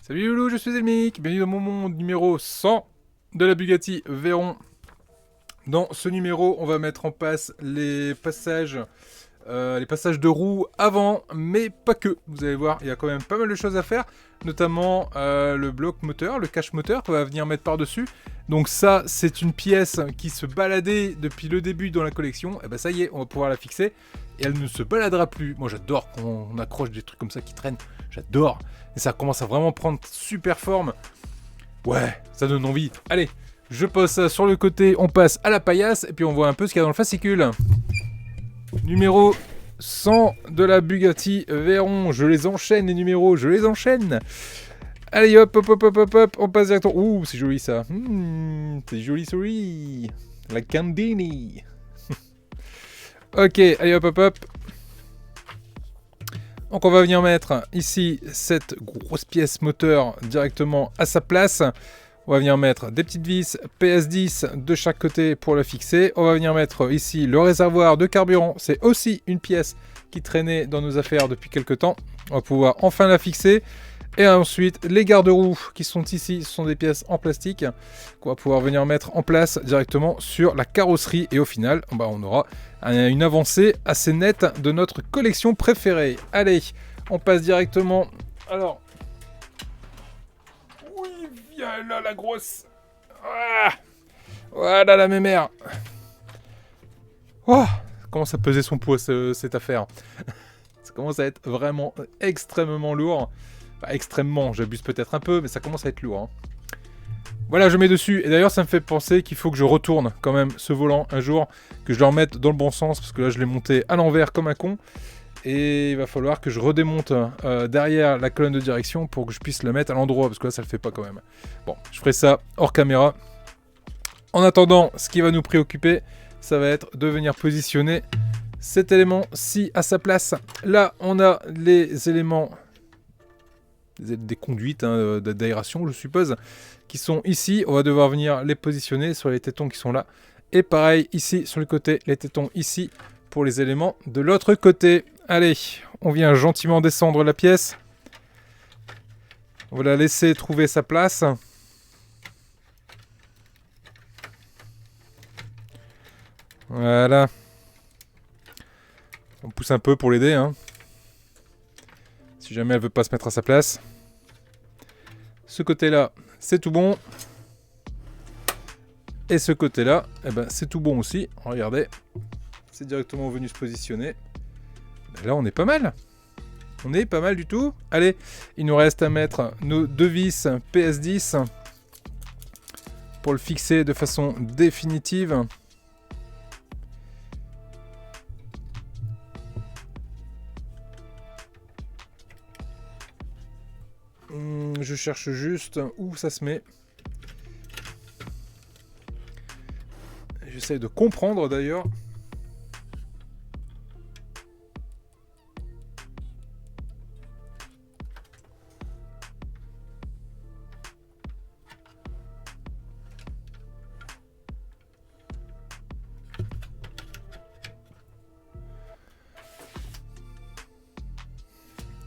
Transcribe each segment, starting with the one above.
Salut Loulou, je suis Elmic, bienvenue dans mon monde numéro 100 de la Bugatti Veyron. Dans ce numéro, on va mettre en place les passages de roues avant, mais pas que. Vous allez voir, il y a quand même pas mal de choses à faire, notamment le bloc moteur, le cache moteur qu'on va venir mettre par-dessus. Donc ça, c'est une pièce qui se baladait depuis le début dans la collection. Et ben ça y est, on va pouvoir la fixer. Et elle ne se baladera plus. Moi j'adore quand on accroche des trucs comme ça qui traînent. J'adore. Et ça commence à vraiment prendre super forme. Ouais, ça donne envie. Allez, je pose ça sur le côté, on passe à la paillasse. Et puis on voit un peu ce qu'il y a dans le fascicule. Numéro 100 de la Bugatti Veyron. Je les enchaîne les numéros, je les enchaîne. Allez hop, hop, hop, hop, hop, hop, on passe directement. Ouh, c'est joli ça. C'est joli, souris. La Candini. Ok, allez hop, hop, hop. Donc on va venir mettre ici cette grosse pièce moteur directement à sa place. On va venir mettre des petites vis PS10 de chaque côté pour la fixer. On va venir mettre ici le réservoir de carburant. C'est aussi une pièce qui traînait dans nos affaires depuis quelques temps. On va pouvoir enfin la fixer. Et ensuite, les garde-roues qui sont ici, ce sont des pièces en plastique qu'on va pouvoir venir mettre en place directement sur la carrosserie. Et au final, on aura une avancée assez nette de notre collection préférée. Allez, on passe directement. Alors, oui, viens là la grosse. Ah, voilà la mémère. Oh, ça commence à peser son poids cette affaire. Ça commence à être vraiment extrêmement lourd. Enfin, extrêmement, j'abuse peut-être un peu, mais ça commence à être lourd. Voilà, je mets dessus. Et d'ailleurs, ça me fait penser qu'il faut que je retourne quand même ce volant un jour, que je le remette dans le bon sens, parce que là, je l'ai monté à l'envers comme un con. Et il va falloir que je redémonte derrière la colonne de direction pour que je puisse le mettre à l'endroit, parce que là, ça le fait pas quand même. Bon, je ferai ça hors caméra. En attendant, ce qui va nous préoccuper, ça va être de venir positionner cet élément-ci à sa place. Là, on a les éléments des conduites d'aération, je suppose, qui sont ici. On va devoir venir les positionner sur les tétons qui sont là. Et pareil, ici, sur le côté, les tétons ici, pour les éléments de l'autre côté. Allez, on vient gentiment descendre la pièce. On va la laisser trouver sa place. Voilà. On pousse un peu pour l'aider, hein. Si jamais elle veut pas se mettre à sa place. Ce côté-là, c'est tout bon. Et ce côté-là, eh ben, c'est tout bon aussi. Regardez, c'est directement venu se positionner. Là, on est pas mal. On est pas mal du tout. Allez, il nous reste à mettre nos deux vis PS10 pour le fixer de façon définitive. Je cherche juste où ça se met. J'essaie de comprendre d'ailleurs.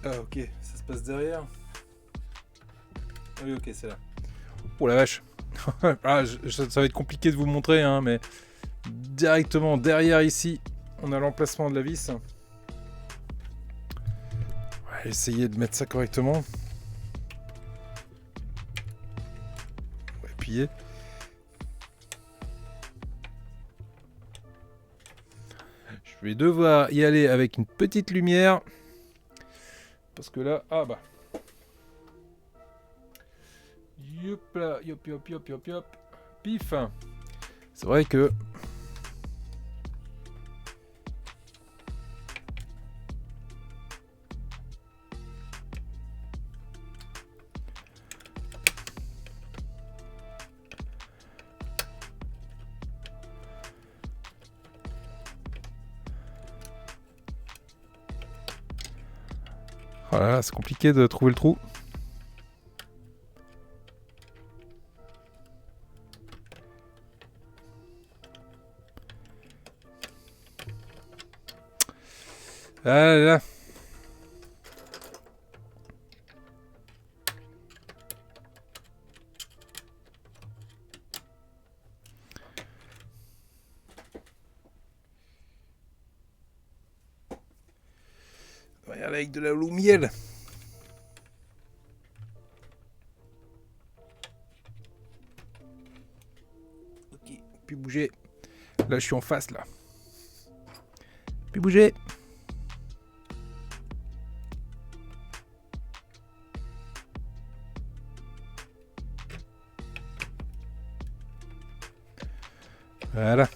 Ah ok, ça se passe derrière. Oui ok, c'est là. Oh la vache. Ah, ça va être compliqué de vous montrer, hein, mais directement derrière ici, on a l'emplacement de la vis. On va essayer de mettre ça correctement. On va appuyer. Je vais devoir y aller avec une petite lumière. Parce que là, ah bah. Yop là, yop yop yop yop yop. Pif. C'est vrai que voilà, c'est compliqué de trouver le trou. Ah là là. Regardez, avec de la miel. Ok, puis bouger. Là, je suis en face, là. Puis bouger. Voilà.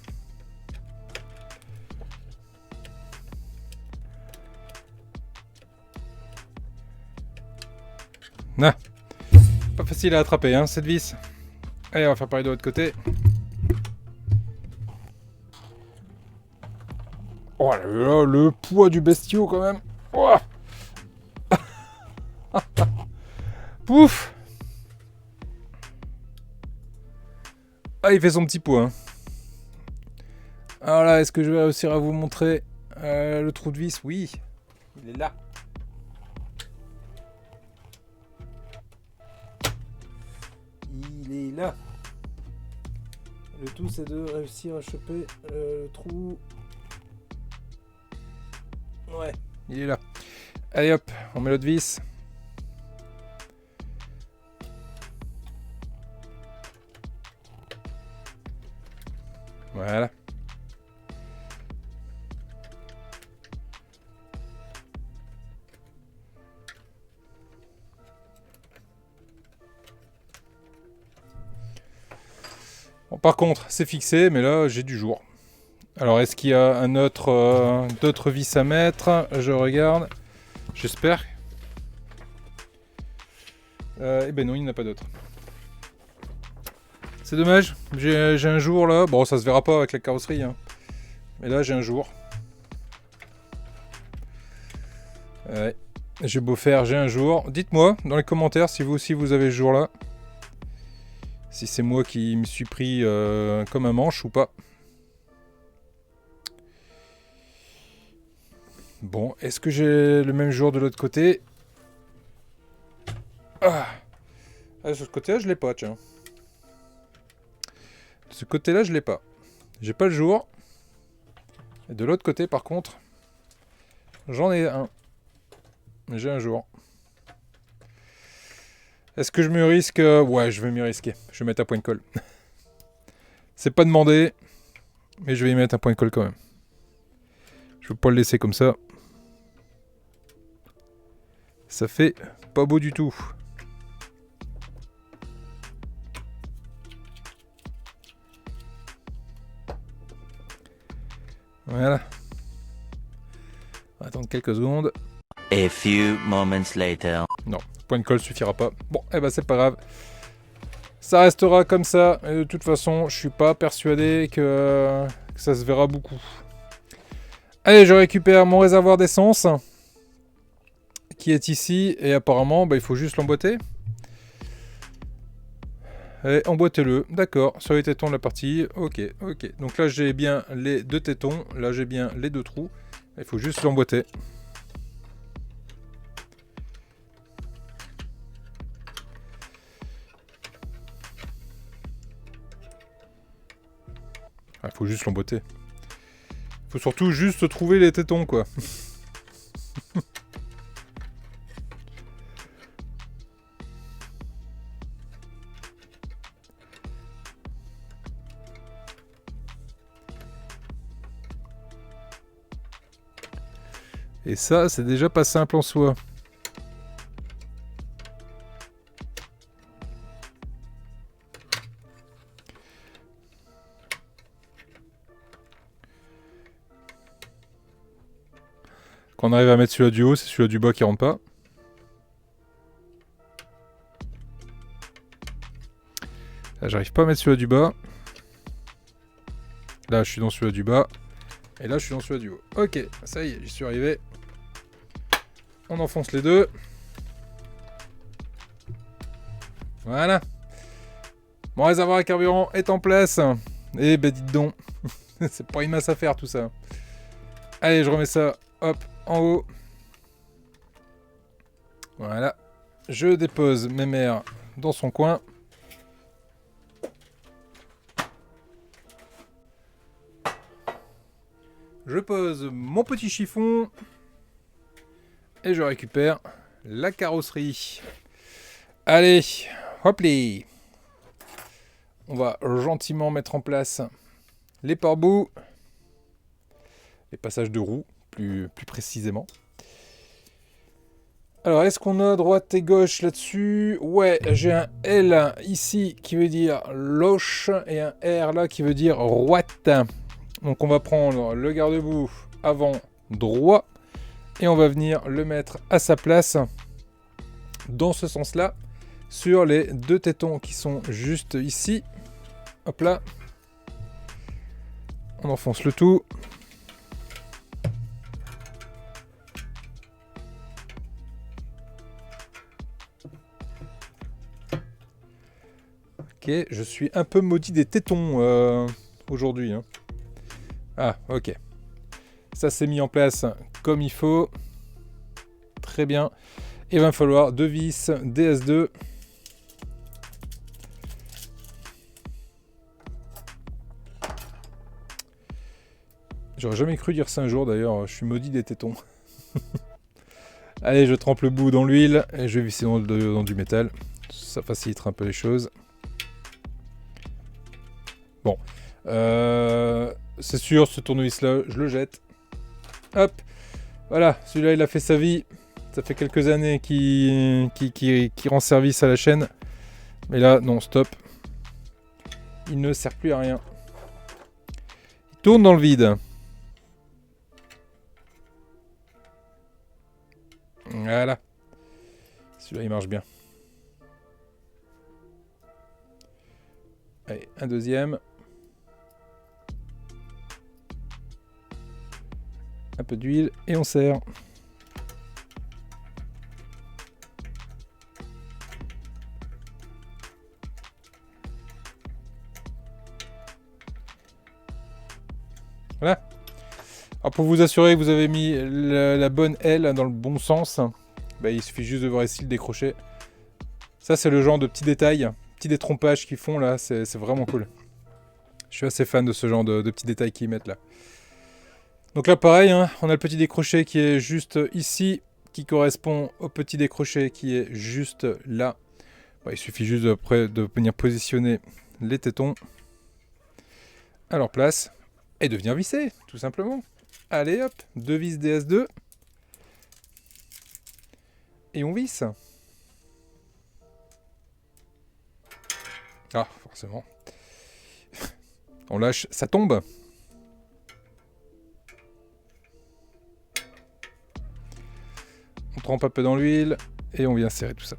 Ah. Pas facile à attraper, hein, cette vis. Allez, on va faire pareil de l'autre côté. Oh là là, le poids du bestiau quand même. Oh. Pouf. Ah, il fait son petit poids. Hein. Alors là, est-ce que je vais réussir à vous montrer le trou de vis? Oui, il est là. Il est là. Le tout, c'est de réussir à choper le trou. Ouais, il est là. Allez hop, on met l'autre vis. Voilà. Bon, par contre, c'est fixé, mais là, j'ai du jour. Alors, est-ce qu'il y a un autre, d'autres vis à mettre? Je regarde. J'espère. Eh ben non, il n'y en a pas d'autres. C'est dommage. J'ai un jour là. Bon, ça se verra pas avec la carrosserie. Hein. Mais là, j'ai un jour. Ouais. J'ai beau faire, j'ai un jour. Dites-moi dans les commentaires si vous aussi vous avez ce jour-là. Si c'est moi qui me suis pris comme un manche ou pas. Bon, est-ce que j'ai le même jour de l'autre côté? Ah, de ce côté-là, je l'ai pas, tiens. De ce côté-là, je l'ai pas. J'ai pas le jour. Et de l'autre côté, par contre, j'en ai un. J'ai un jour. Est-ce que je me risque? Ouais, je vais m'y risquer. Je vais mettre un point de colle. C'est pas demandé, mais je vais y mettre un point de colle quand même. Je veux pas le laisser comme ça. Ça fait pas beau du tout. Voilà. On va attendre quelques secondes. A few moments later. Non, point de colle suffira pas. Bon, eh ben c'est pas grave. Ça restera comme ça. Et de toute façon, je suis pas persuadé que ça se verra beaucoup. Allez, je récupère mon réservoir d'essence qui est ici. Et apparemment, bah, il faut juste l'emboîter. Allez, emboîtez-le. D'accord, sur les tétons de la partie. Ok, ok. Donc là, j'ai bien les deux tétons. Là, j'ai bien les deux trous. Il faut juste l'emboîter. Il faut juste l'emboîter. Il faut surtout juste trouver les tétons, quoi. Et ça, c'est déjà pas simple en soi. Quand on arrive à mettre celui-là du haut, c'est celui-là du bas qui rentre pas. Là, j'arrive pas à mettre celui-là du bas. Là, je suis dans celui-là du bas. Et là, je suis dans celui-là du haut. Ok, ça y est, j'y suis arrivé. On enfonce les deux. Voilà. Mon réservoir à carburant est en place. Eh ben, dites donc. C'est pas une masse à faire, tout ça. Allez, je remets ça, hop, en haut. Voilà. Je dépose mes mères dans son coin. Je pose mon petit chiffon Et je récupère la carrosserie. Allez, hop les. On va gentiment mettre en place les pare-boues. Les passages de roues, plus précisément. Alors, est-ce qu'on a droite et gauche là-dessus? Ouais, j'ai un L ici qui veut dire loche et un R là qui veut dire droite. Donc, on va prendre le garde-boue avant droit et on va venir le mettre à sa place dans ce sens-là sur les deux tétons qui sont juste ici. Hop là. On enfonce le tout. Ok, je suis un peu maudit des tétons aujourd'hui. Hein. Ah, ok. Ça s'est mis en place comme il faut. Très bien. Il va me falloir 2 vis DS2. J'aurais jamais cru dire ça un jour d'ailleurs. Je suis maudit des tétons. Allez, je trempe le bout dans l'huile et je vais visser dans du métal. Ça facilitera un peu les choses. Bon, c'est sûr, ce tournevis-là, je le jette. Hop, voilà, celui-là, il a fait sa vie. Ça fait quelques années qu'il rend service à la chaîne. Mais là, non, stop. Il ne sert plus à rien. Il tourne dans le vide. Voilà. Celui-là, il marche bien. Allez, un deuxième. Un peu d'huile et on serre. Voilà. Alors pour vous assurer que vous avez mis la bonne aile dans le bon sens, bah, il suffit juste de voir ici le décrocher. Ça c'est le genre de petits détails, petits détrompages qu'ils font là, c'est vraiment cool. Je suis assez fan de ce genre de petits détails qu'ils mettent là. Donc là pareil, hein, on a le petit décroché qui est juste ici, qui correspond au petit décroché qui est juste là. Bah, il suffit juste de venir positionner les tétons à leur place et de venir visser, tout simplement. Allez hop, 2 vis DS2 et on visse. Ah, forcément. On lâche, ça tombe. On trempe un peu dans l'huile et on vient serrer tout ça.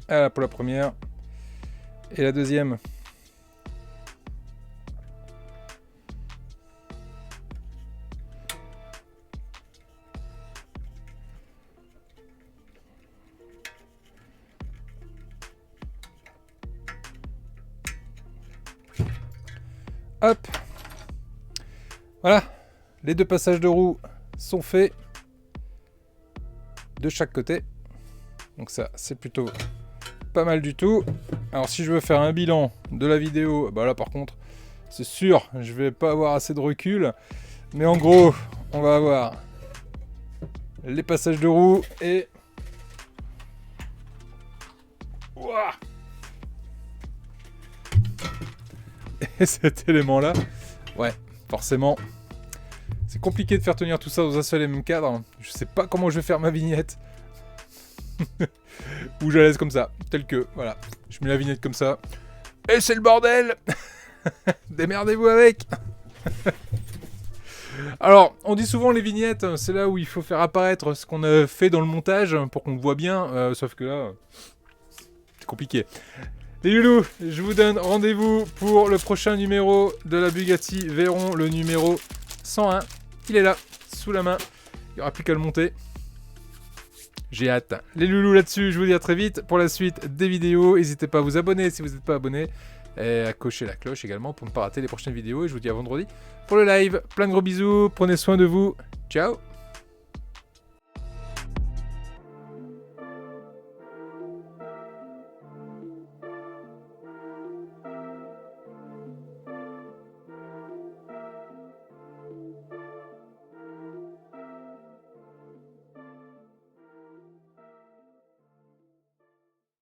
Voilà pour la première. Et la deuxième. Hop. Voilà. Les deux passages de roue sont faits de chaque côté. Donc ça, c'est plutôt pas mal du tout. Alors si je veux faire un bilan de la vidéo, bah là par contre, c'est sûr, je vais pas avoir assez de recul. Mais en gros, on va avoir les passages de roue et... Ouah, et cet élément-là, ouais, forcément, c'est compliqué de faire tenir tout ça dans un seul et même cadre. Je sais pas comment je vais faire ma vignette. Ou je la laisse comme ça, tel que, voilà. Je mets la vignette comme ça. Et c'est le bordel. Démerdez-vous avec. Alors, on dit souvent les vignettes, c'est là où il faut faire apparaître ce qu'on a fait dans le montage pour qu'on voit bien, sauf que là, c'est compliqué. Les loulous, je vous donne rendez-vous pour le prochain numéro de la Bugatti Veyron, le numéro 101. Il est là, sous la main. Il n'y aura plus qu'à le monter. J'ai hâte. Les loulous là-dessus, je vous dis à très vite pour la suite des vidéos. N'hésitez pas à vous abonner si vous n'êtes pas abonné. Et à cocher la cloche également pour ne pas rater les prochaines vidéos. Et je vous dis à vendredi pour le live. Plein de gros bisous. Prenez soin de vous. Ciao.